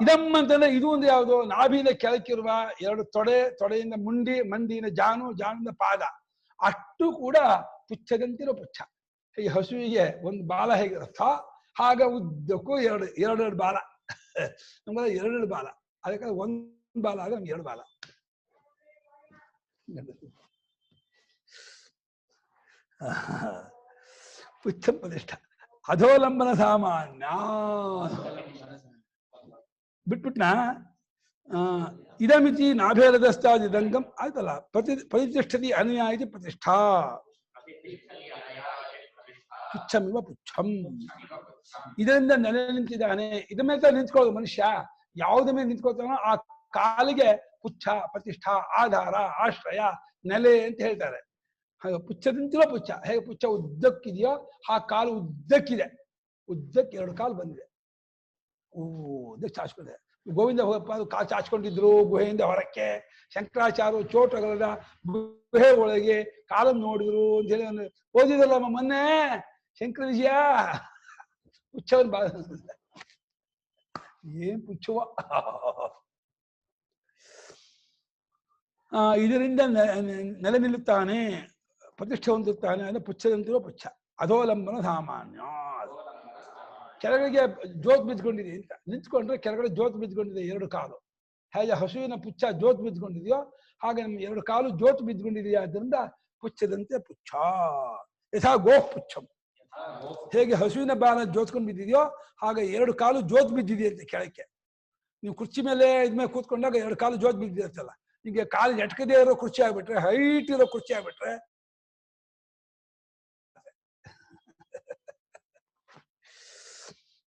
ಇದಂ ಅಂತಂದ್ರೆ ಇದು ಒಂದು ಯಾವುದು, ನಾಭಿಯಿಂದ ಕೆಳಕ್ಕಿರುವ 2 ತೊಡೆ, ತೊಡೆಯಿಂದ ಮಂಡಿಯಿಂದ ಜಾನುವಿಂದ ಪಾದ ಅಷ್ಟು ಕೂಡ ಪುಚ್ಛದಂತಿರೋ ಪುಚ್ಛ. ಈ ಹಸುವಿಗೆ ಒಂದು ಬಾಲ ಹೇಗಿರುತ್ತ ಹಾಗ ಉದ್ದಕ್ಕೂ ಎರಡು ಬಾಲ. ನಮ್ಗೆ 2 ಬಾಲ, ಅದಕ್ಕೆ 1 ಬಾಲ ಆದ್ರೆ ನಮ್ಗೆ 2 ಬಾಲ. ಪುಚ್ಛಂ ಪ್ರತಿಷ್ಠ. ಅಧೋಲಂಬನ ಸಾಮಾನ್ಯ ಬಿಟ್ಬಿಟ್ನಾ. ಇದಮಿತಿ ನಾಭೇರದಸ್ತಾದಿದಂಗಂ ಆಯ್ತಲ್ಲ. ಪ್ರತಿಷ್ಠತಿ ಅನುಯಾಯಿತಿ ಪ್ರತಿಷ್ಠಾ. ಪುಚ್ಛಮಿವ ಪುಚ್ಛಂ. ಇದರಿಂದ ನೆಲೆ ನಿಂತಿದ್ದಾನೆ. ಇದ ಮೇಲೆ ನಿಂತ್ಕೊಳ್ಳೋದು ಮನುಷ್ಯ. ಯಾವುದ ಮೇಲೆ ನಿಂತ್ಕೊಳ್ತಾನೋ ಆ ಕಾಲಿಗೆ ಪುಚ್ಛ, ಪ್ರತಿಷ್ಠಾ, ಆಧಾರ, ಆಶ್ರಯ, ನೆಲೆ ಅಂತ ಹೇಳ್ತಾರೆ. ಹಾಗೆ ಪುಚ್ಛದಂತಿರೋ ಪುಚ್ಛ. ಹೇಗೆ ಪುಚ್ಛ ಉದ್ದಕ್ಕಿದೆಯೋ ಆ ಕಾಲು ಉದ್ದಕ್ಕಿದೆ. ಉದ್ದಕ್ಕೆ 2 ಕಾಲು ಬಂದಿದೆ. ಉದ್ದಕ್ಕೆ ಚಾಚ್ಕೊಂಡಿದೆ. ಗೋವಿಂದ ಭಗವತ್ಪಾದರು ಕಾಲು ಚಾಚ್ಕೊಂಡಿದ್ರು ಗುಹೆಯಿಂದ ಹೊರಕ್ಕೆ. ಶಂಕರಾಚಾರ್ಯರು ಚೋಟಗಳ ಗುಹೆ ಒಳಗೆ ಕಾಲನ್ನು ನೋಡಿದ್ರು ಅಂತ ಹೇಳಿ ಓದಿದ್ರಲ್ಲ ಮೊನ್ನೆ ಶಂಕರ ವಿಜಯ. ಪುಚ್ಛವನ್ನು ಬಾ ಏನ್ ಪುಚ್ಛವ. ಇದರಿಂದ ನೆಲೆ ನಿಲ್ಲುತ್ತಾನೆ, ಪ್ರತಿಷ್ಠೆ ಹೊಂದುತ್ತಾನೆ. ಅಂದ್ರೆ ಪುಚ್ಛದಂತಿರೋ ಪುಚ್ಛ. ಅಧೋಲಂಬನ ಸಾಮಾನ್ಯ. ಕೆಳಗಡೆಗೆ ಜೋತ್ ಬಿದ್ಕೊಂಡಿದೆ ಅಂತ ನಿಂತ್ಕೊಂಡ್ರೆ ಕೆಳಗಡೆ ಜೋತ್ ಬಿದ್ಕೊಂಡಿದೆ 2 ಕಾಲು. ಹೇಗೆ ಹಸುವಿನ ಪುಚ್ಛ ಜೋತ್ ಬಿದ್ಕೊಂಡಿದೆಯೋ ಹಾಗೆ ನಮ್ಮ 2 ಕಾಲು ಜೋತ್ ಬಿದ್ಕೊಂಡಿದೆಯಾ. ಆದ್ದರಿಂದ ಪುಚ್ಛದಂತೆ ಪುಚ್ಛ. ಯಥಾ ಗೋಃ ಪುಚ್ಛಂ. ಹೇಗೆ ಹಸುವಿನ ಬಾಲ ಜೋತ್ಕೊಂಡು ಬಿದ್ದಿದೆಯೋ ಹಾಗೆ 2 ಕಾಲು ಜೋತ್ ಬಿದ್ದಿದೆಯಂತೆ ಕೆಳಕ್ಕೆ. ನೀವು ಕುರ್ಚಿ ಮೇಲೆ ಇದ್ಮೇಲೆ ಕೂತ್ಕೊಂಡಾಗ 2 ಕಾಲು ಜೋತ್ ಬಿದ್ದಿರುತ್ತಲ್ಲ. ಈಗ ಕಾಲು ಎಟ್ಕದೇ ಇರೋ ಕುರ್ಚಿ ಆಗ್ಬಿಟ್ರೆ, ಹೈಟ್ ಇರೋ ಕುರ್ಚಿ ಆಗ್ಬಿಟ್ರೆ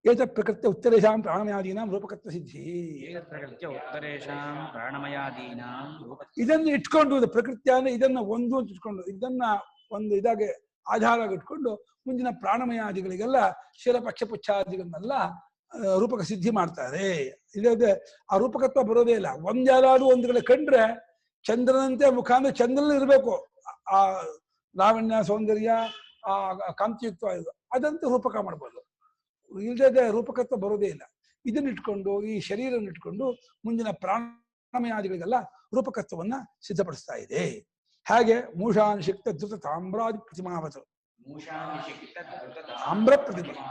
ಏತ ಪ್ರಕೃತಿ ಉತ್ತರೇಶಾಂ ಪ್ರಾಣಮಯಾದೀನಾಂ ರೂಪಕತ್ವ ಸಿದ್ಧಿ. ಇದನ್ನು ಇಟ್ಕೊಂಡು ಪ್ರಕೃತಿಯನ್ನು ಇದನ್ನ ಒಂದು ಅಂತ ಇಟ್ಕೊಂಡು ಇದನ್ನ ಒಂದು ಇದಾಗಿ ಆಧಾರ ಇಟ್ಕೊಂಡು ಮುಂದಿನ ಪ್ರಾಣಮಯಾದಿಗಳಿಗೆಲ್ಲ ಶಿರ ಪಕ್ಷ ಪುಚ್ಛಾದಿಗಳನ್ನೆಲ್ಲ ರೂಪಕ ಸಿದ್ಧಿ ಮಾಡ್ತಾರೆ. ಇಲ್ಲದೆ ಆ ರೂಪಕತ್ವ ಬರೋದೇ ಇಲ್ಲ. ಒಂದ್ಯಾವ್ದಾದ್ರು ಒಂದು ಕಡೆ ಕಂಡ್ರೆ ಚಂದ್ರನಂತೆ ಮುಖ ಅಂದ್ರೆ ಚಂದ್ರನ ಇರಬೇಕು. ಆ ಲಾವಣ್ಯ, ಸೌಂದರ್ಯ, ಆ ಕಾಂತಿಯುಕ್ತ ಇದು ಅದಂತೂ ರೂಪಕ ಮಾಡ್ಬೋದು. ಇಲ್ಲದೆ ರೂಪಕತ್ವ ಬರೋದೇ ಇಲ್ಲ. ಇದನ್ನ ಇಟ್ಕೊಂಡು ಈ ಶರೀರವನ್ನು ಇಟ್ಕೊಂಡು ಮುಂದಿನ ಪ್ರಾಣಮಯಾದಿಗಳಿಗೆಲ್ಲ ರೂಪಕತ್ವವನ್ನ ಸಿದ್ಧಪಡಿಸ್ತಾ ಇದೆ. ಹಾಗೆ ಮೂಷಾನಿಷಿಕ್ತ ಧೃತ ತಾಮ್ರಾದಿ ಪ್ರತಿಮಾವತು. ತಾಮ್ರ ಪ್ರತಿಮಾ.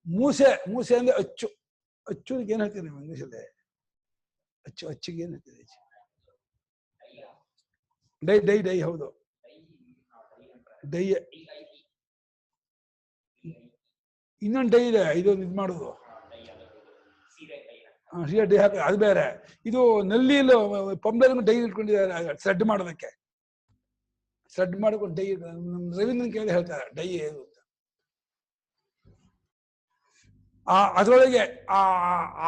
ಮೂಸೆ. ಮೂಸೆ ಅಂದ್ರೆ ಅಚ್ಚು. ಅಚ್ಚುಗೆ ಏನ್ ಹೇಳ್ತೀರಿ ನೀವು ಇಂಗ್ಲೀಷಲ್ಲಿ? ಅಚ್ಚಿಗೆ ಏನ್ ಹೇಳ್ತೀರಿ? Die die die. ಹೌದು, ಡೈ. ಇನ್ನೊಂದು ಡೈ ಇದೆ, ಇದೊಂದು ಇದು ಮಾಡೋದು. ಸೀರೆ ಡೈ ಹಾಕಿ ಅದು ಬೇರೆ. ಇದು ನಲ್ಲಿಲು ಪಂಬೆಲ್ ಡೈ ಇಟ್ಕೊಂಡಿದ್ದಾರೆ ಥ್ರೆಡ್ ಮಾಡೋದಕ್ಕೆ. ಥ್ರೆಡ್ ಮಾಡ್ಕೊಂಡು ಡೈ. ರವೀಂದ್ರನ್ ಕೇಳಿ ಹೇಳ್ತಾರೆ ಡೈ ಏನು ಅಂತ. ಅದರೊಳಗೆ ಆ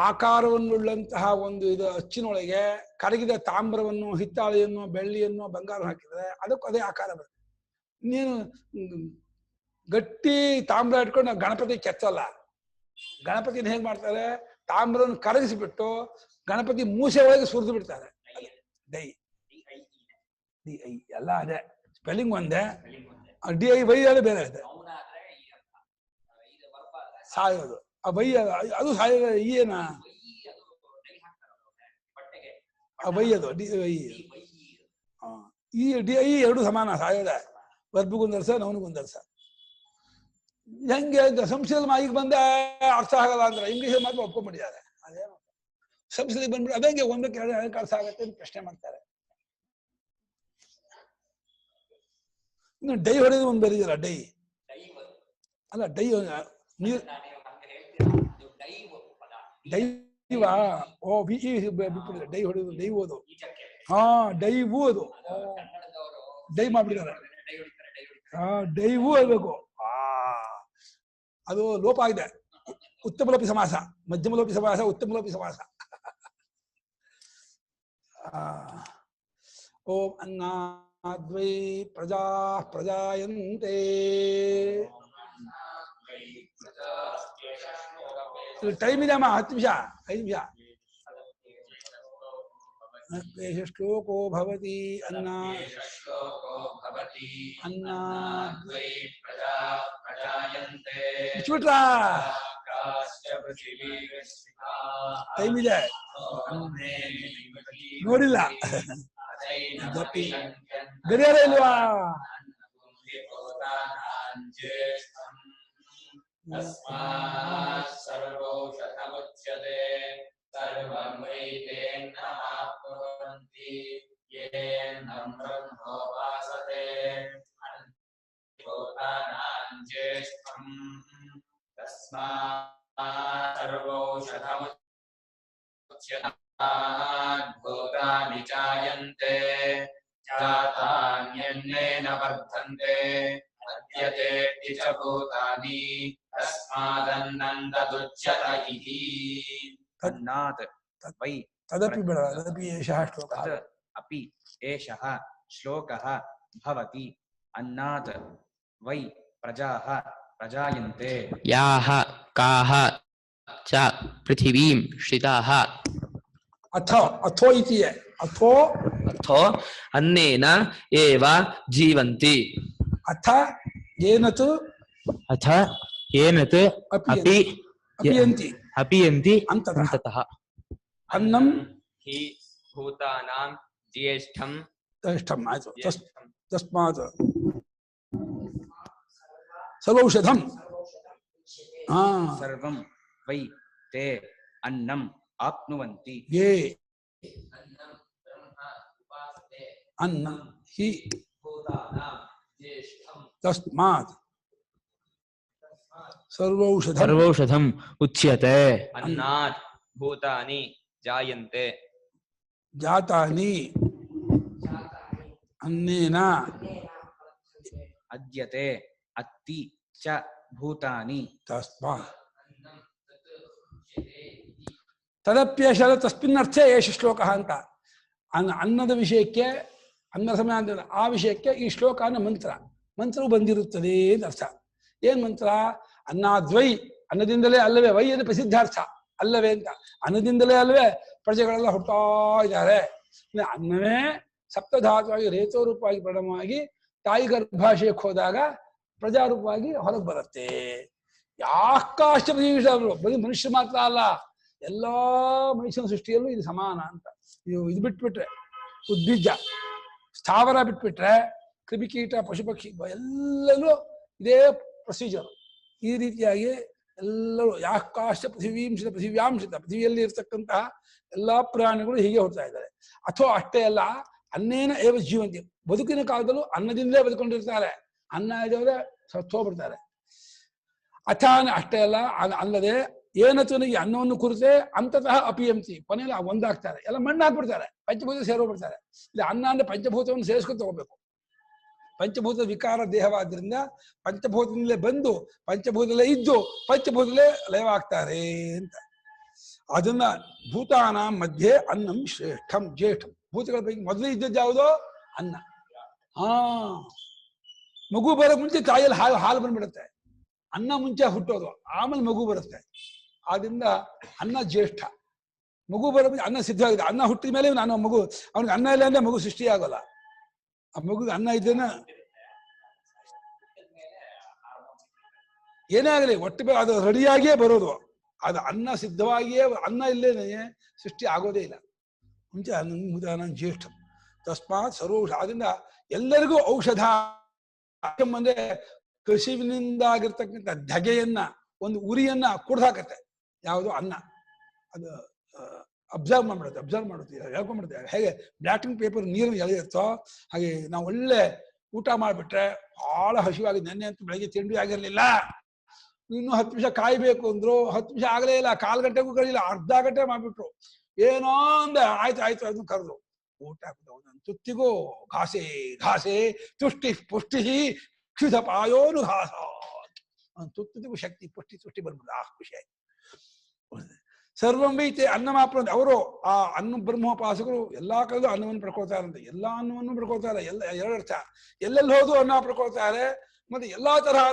ಆಕಾರವನ್ನುಳ್ಳಂತಹ ಒಂದು ಇದು ಅಚ್ಚಿನೊಳಗೆ ಕರಗಿದ ತಾಮ್ರವನ್ನು, ಹಿತ್ತಾಳೆಯನ್ನು, ಬೆಳ್ಳಿಯನ್ನು, ಬಂಗಾರ ಹಾಕಿದ್ರೆ ಅದಕ್ಕೂ ಅದೇ ಆಕಾರ ಬರುತ್ತೆ. ನೀನು ಗಟ್ಟಿ ತಾಮ್ರ ಇಟ್ಕೊಂಡು ನಾವು ಗಣಪತಿ ಕೆತ್ತಲ್ಲ. ಗಣಪತಿನ ಹೇಗ್ ಮಾಡ್ತಾರೆ? ತಾಮ್ರವನ್ನು ಕರಗಿಸಿಬಿಟ್ಟು ಗಣಪತಿ ಮೂಸೆ ಒಳಗೆ ಸುರಿದು ಬಿಡ್ತಾರೆ. ಡೈ ಡಿ ಐ ಎಲ್ಲ ಅದೇ, ಸ್ಪೆಲ್ಲಿಂಗ್ ಒಂದೇ. ಡಿ ಐ ವೈ ಅಲ್ಲಿ ಬೇರೆ ಇದೆ. ಸಾಯೋದು ಆ ವೈ, ಅದು ಸಾಯೋದು. ಏನ ಆ ವೈ ಅದು ಡಿ ವೈ. ಈ ಡಿ ಐ ಎರಡು ಸಮಾನ. ಸಾಯೋದ ವರ್ಬಗೊಂದರ್ಸ ನವನಿಗೊಂದರ್ಸ. ಹೆಂಗೆ ಸಂಸ್ಕೃತದಲ್ಲಿ ಈಗ ಬಂದ ಅರ್ಥ ಆಗಲ್ಲ ಅಂದ್ರೆ ಇಂಗ್ಲೀಷ್ ಮಾತ್ರ ಒಪ್ಕೊಂಡ್ಬಿಟ್ಟಿದ್ದಾರೆ. ಅದೇನು ಸಂಸ್ಕೃತಿಗೆ ಬಂದ್ಬಿಟ್ಟು ಅದಂಗೆ ಒಂದಕ್ಕೆ 2 ಅರ್ಥ ಆಗತ್ತೆ ಅಂತ ಪ್ರಶ್ನೆ ಮಾಡ್ತಾರೆ. ಇನ್ನು ಡೈ ಹೊಡೆದು ಒಂದು ಬರೀದಿಲ್ಲ. ಡೈ ಅಲ್ಲ, ಡೈ ನೀರು ಡೈವಾ. ಓ ಬಿಟ್ಬಿಟ್ಟಿದೆ. ಡೈ ಹೊಡೆದು ಡೈ ಓದು. ಹಾ, ಡೈವು ಅದು ಡೈ ಮಾಡ್ಬಿಟ್ಟಿದ್ದಾರೆ. ಡೈವು ಅನ್ಬೇಕು. ಅದು ಲೋಪ ಆಗಿದೆ. ಉತ್ತಮ ಲೋಪಿ ಸಮಾಸ, ಮಧ್ಯಮ ಲೋಪಿ ಸಮಾಸ, ಉತ್ತಮ ಲೋಪಿ ಸಮಾಸ. ಓಂ ಅನ್ನಾದ್ವೈ ಪ್ರಜಾ ಪ್ರಜಾಯಂತೆ. ಟೈಮ್ ಇದೆ ಅಮ್ಮ, 10 ನಿಮಿಷ, 5 ನಿಮಿಷ. ಶ್ಲೋಕೋ ಭವತಿ ಅನ್ನ ಬಿಟ್ಬಿಟ್ರ. ಟೈಮ್ ಇದೆ, ನೋಡಿಲ್ಲ. ಗಡಿಯಾರ ಇಲ್ವಾ? ಭೂತಾನಿ ಜಾಯಂತೆ ಜಾತಾನ್ಯನ್ನೇನ ವರ್ಧಂತೆ अद्यतेति च भूतानि तस्मादन्नं तदुच्यत इति अन्नात् वै तदपि बेಡ तदपि एषः ಶ್ಲೋಕः तद् अपि एषः श्लोकः भवति अन्नात् वै प्रजाः प्रजायन्ते याः काः च पृथिवीं श्रिताः अथो इति अथो अथो अन्नेन एव जीवन्ति अथ येन तु अथ येन तु अपि अपियन्ति अपीयन्ति अन्ततः अन्ततः अन्नं हि भूतानां ज्येष्ठं ज्येष्ठम् आಯ್ತು तस्मात् सर्वौषधं सर्वं वै ते अन्नम् आप्नुवन्ति ये अन्नं हि तस्मात् सर्वौषधम् उच्यते अन्नात् भूतानि जायन्ते जातानि अन्नेन अद्यते अत्ति च भूतानि तस्मात् तदप्येषः तस्मिನ್ನर्थे एष ಶ್ಲೋಕಃ ಅಂತ ಅನ್ನದ ವಿಷಯಕ್ಕೆ ಅನ್ನ ಸಮಯ ಆ ವಿಷಯಕ್ಕೆ ಈ ಶ್ಲೋಕ ಅನ್ನೋ ಮಂತ್ರವು ಬಂದಿರುತ್ತದೆ ಅಂತ ಅರ್ಥ. ಏನ್ ಮಂತ್ರ? ಅನ್ನಾದ್ವೈ ಅನ್ನದಿಂದಲೇ ಅಲ್ಲವೇ, ವೈ ಅದು ಪ್ರಸಿದ್ಧಾರ್ಥ ಅಲ್ಲವೇ ಅಂತ. ಅನ್ನದಿಂದಲೇ ಅಲ್ಲವೇ ಪ್ರಜೆಗಳೆಲ್ಲ ಹುಟ್ಟಾ ಇದ್ದಾರೆ. ಅನ್ನವೇ ಸಪ್ತಧಾತುವಾಗಿ ರೇತೋರೂಪವಾಗಿ ಪರಿಣಾಮವಾಗಿ ತಾಯಿ ಗರ್ಭಾಶಯಕ್ಕೆ ಹೋದಾಗ ಪ್ರಜಾರೂಪವಾಗಿ ಹೊರಗೆ ಬರುತ್ತೆ. ಯಾಕಾಷ್ಟ ಬರೀ ಮನುಷ್ಯ ಮಾತ್ರ ಅಲ್ಲ, ಎಲ್ಲಾ ಮನುಷ್ಯನ ಸೃಷ್ಟಿಯಲ್ಲೂ ಇದು ಸಮಾನ ಅಂತ. ಇದು ಬಿಟ್ಬಿಟ್ರೆ ಉದ್ಬೀಜ ಸ್ಥಾವರ ಬಿಟ್ಬಿಟ್ರೆ ಕ್ರಿಮಿಕೀಟ ಪಶುಪಕ್ಷಿ ಎಲ್ಲರೂ ಇದೇ ಪ್ರೊಸೀಜರ್. ಈ ರೀತಿಯಾಗಿ ಎಲ್ಲರೂ ಯಾಕಾಶ ಪೃಥಿವೀಂಶಿತ ಪೃಥಿವ್ಯಾಂಶಿತ ಪೃಥಿವಿಯಲ್ಲಿ ಇರ್ತಕ್ಕಂತಹ ಎಲ್ಲಾ ಪ್ರಾಣಿಗಳು ಹೀಗೆ ಹೋಗ್ತಾ ಇದ್ದಾರೆ. ಅಥವಾ ಅಷ್ಟೇ ಅಲ್ಲ, ಅನ್ನೇನ ಏವ ಜೀವಂತಿ, ಬದುಕಿನ ಕಾಲದಲ್ಲೂ ಅನ್ನದಿಂದಲೇ ಬದುಕೊಂಡಿರ್ತಾರೆ. ಅನ್ನ ಇದ್ದವರೇ ಸತ್ತೋಗ್ಬಿಡ್ತಾರೆ. ಅಥಾನ ಅಷ್ಟೇ ಅಲ್ಲ, ಅಲ್ಲದೆ ಏನತನಿಗೆ ಅನ್ನವನ್ನು ಕುರಿತೆ ಅಂತತಃ ಅಪಿಯಂತಿ, ಕೊನೆಯಲ್ಲಿ ಒಂದಾಗ್ತಾರೆ, ಎಲ್ಲ ಮಣ್ಣು ಹಾಕ್ಬಿಡ್ತಾರೆ, ಪಂಚಭೂತ ಸೇರೋಗ್ಬಿಡ್ತಾರೆ. ಇಲ್ಲಿ ಅನ್ನ ಅಂದ್ರೆ ಪಂಚಭೂತವನ್ನು ಸೇರಿಸ್ಕೊಂಡು ತಗೋಬೇಕು. ಪಂಚಭೂತ ವಿಕಾರ ದೇಹವಾದ್ರಿಂದ ಪಂಚಭೂತದಿಂದಲೇ ಬಂದು ಪಂಚಭೂತದಲ್ಲೇ ಇದ್ದು ಪಂಚಭೂತದಲ್ಲೇ ಲಯವಾಗ್ತಾರೆ ಅಂತ. ಅದನ್ನ ಭೂತಾನ ಮಧ್ಯೆ ಅನ್ನಂ ಶ್ರೇಷ್ಠಂ ಜ್ಯೇಷ್ಠಂ. ಭೂತಗಳ ಪೈಕಿ ಮೊದಲು ಇದ್ದದ್ದು ಯಾವುದೋ ಅನ್ನ. ಮಗು ಬರೋಕ್ ಮುಂಚೆ ತಾಯಿಯಲ್ಲಿ ಹಾಲು ಬಂದ್ಬಿಡುತ್ತೆ. ಅನ್ನ ಮುಂಚೆ ಹುಟ್ಟೋದು, ಆಮೇಲೆ ಮಗು ಬರುತ್ತೆ. ಆದ್ರಿಂದ ಅನ್ನ ಜ್ಯೇಷ್ಠ. ಮಗು ಬರೋ ಅನ್ನ ಸಿದ್ಧವಾಗಿದೆ. ಅನ್ನ ಹುಟ್ಟಿದ ಮೇಲೆ ನಾನು ಮಗು, ಅವ್ನಿಗೆ ಅನ್ನ ಇಲ್ಲ ಅಂದ್ರೆ ಮಗು ಸೃಷ್ಟಿ ಆಗೋಲ್ಲ. ಆ ಮಗುಗೆ ಅನ್ನ ಇದ್ದೇನ ಏನೇ ಆಗಲಿ ಒಟ್ಟು ಅದು ರೆಡಿಯಾಗಿಯೇ ಬರೋದು. ಅದು ಅನ್ನ ಸಿದ್ಧವಾಗಿಯೇ, ಅನ್ನ ಇಲ್ಲೇನೆ ಸೃಷ್ಟಿ ಆಗೋದೇ ಇಲ್ಲ. ಮುಂಚೆ ಅನ್ನ ಜ್ಯೇಷ್ಠ ತಸ್ಮಾತ್ ಸರ್ವೌಷಧ. ಆದ್ರಿಂದ ಎಲ್ಲರಿಗೂ ಔಷಧ ಅಂದ್ರೆ ಕೃಷಿನಿಂದಾಗಿರ್ತಕ್ಕಂಥ ಧಗೆಯನ್ನ, ಒಂದು ಉರಿಯನ್ನ ಕುಡ್ದಾಕತ್ತೆ ಯಾವುದು ಅನ್ನ. ಅದು ಅಬ್ಸರ್ವ್ ಮಾಡುತ್ತೆ ಹೇಳ್ಕೊಂಡ್ಬಿಡುತ್ತೆ. ಹೇಗೆ ಬ್ಲಾಟಿಂಗ್ ಪೇಪರ್ ನೀರನ್ನು ಎಳೆಯುತ್ತೋ ಹಾಗೆ ನಾವು ಒಳ್ಳೆ ಊಟ ಮಾಡಿಬಿಟ್ರೆ ಬಹಳ ಹಸಿವಾಗಿ, ನೆನ್ನೆ ಅಂತೂ ಬೆಳಗ್ಗೆ ತಿಂಡಿ ಆಗಿರ್ಲಿಲ್ಲ, ಇನ್ನು 10 ನಿಮಿಷ ಕಾಯ್ಬೇಕು ಅಂದ್ರು, 10 ನಿಮಿಷ ಆಗಲೇ ಇಲ್ಲ, 1/4 ಗಂಟೆಗೂ ಕಳಿಲ್ಲ, ಅರ್ಧ ಗಂಟೆ ಮಾಡ್ಬಿಟ್ರು. ಏನೋ ಅಂದೆ, ಆಯ್ತು ಅದನ್ನು ಕರೆದು ಊಟ ಒಂದೊಂದು ತುತ್ತಿಗೂ ಘಾಸೆ ತುಷ್ಟಿ ಪುಷ್ಟಿ ಕ್ಷುಧ ಪಾಯೋನು ಘಾಸ. ತುತ್ತಿಗೂ ಶಕ್ತಿ ಪುಷ್ಟಿ ಬಂದ್ಬಿಡ. ಖುಷಿ ಆಯ್ತು. ಸರ್ವಂ ವೈತೆ ಅನ್ನಮಾಪ್ರ. ಅವರು ಆ ಅನ್ನ ಬ್ರಹ್ಮೋಪಾಸಕರು ಎಲ್ಲಾ ಕಡೆಗೂ ಅನ್ನವನ್ನು ಪಡ್ಕೊಳ್ತಾರಂತೆ. ಎಲ್ಲಾ ಅನ್ನವನ್ನು ಪಡ್ಕೊಳ್ತಾರೆ. ಎಲ್ಲ ಎರಡರ್ಥ. ಎಲ್ಲೆಲ್ಲಿ ಹೋದ್ರು ಅನ್ನ ಪಡ್ಕೊಳ್ತಾರೆ. ಮತ್ತೆ ಎಲ್ಲಾ ತರಹ